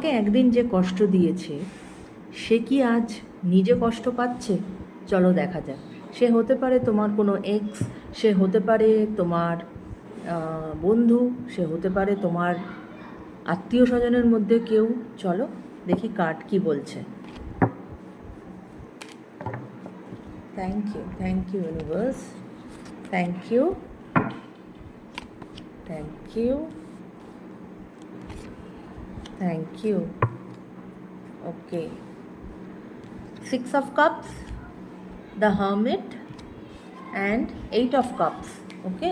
তোমাকে একদিন যে কষ্ট দিয়েছে সে কি আজ নিজে কষ্ট পাচ্ছে? চলো দেখা যাক। সে হতে পারে তোমার কোনো এক্স, সে হতে পারে তোমার বন্ধু, সে হতে পারে তোমার আত্মীয় স্বজনের মধ্যে কেউ। চলো দেখি কার্ড কি বলছে। Thank you universe, thank you, thank you, thank you. Okay, 6 of Cups, the Hermit and 8 of Cups. Okay,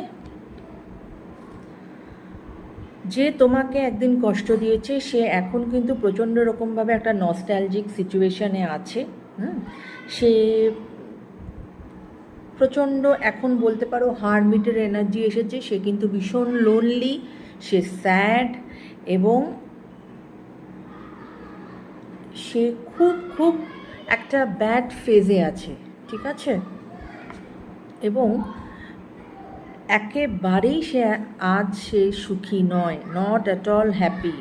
যে তোমাকে একদিন কষ্ট দিয়েছে সে এখন কিন্তু প্রচণ্ড রকমভাবে একটা নস্টালজিক সিচুয়েশানে আছে। সে প্রচণ্ড এখন বলতে পারো হারমিটের এনার্জি এসেছে। সে কিন্তু ভীষণ লোনলি, সে স্যাড এবং সে খুব খুব একটা ব্যাড ফেজে আছে, ঠিক আছে? এবং একেবারেই সে সুখী নয়, নট অ্যাট অল হ্যাপি।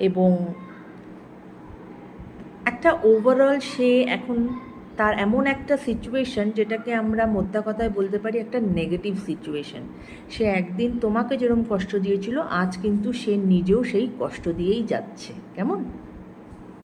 এবং একটা ওভারঅল সে এখন তার এমন একটা সিচুয়েশন যেটাকে আমরা মোদ্দা কথায় বলতে পারি একটা নেগেটিভ সিচুয়েশন। সে একদিন তোমাকে যেরকম কষ্ট দিয়েছিল আজ কিন্তু সে নিজেও সেই কষ্ট দিয়েই যাচ্ছে। কেমন?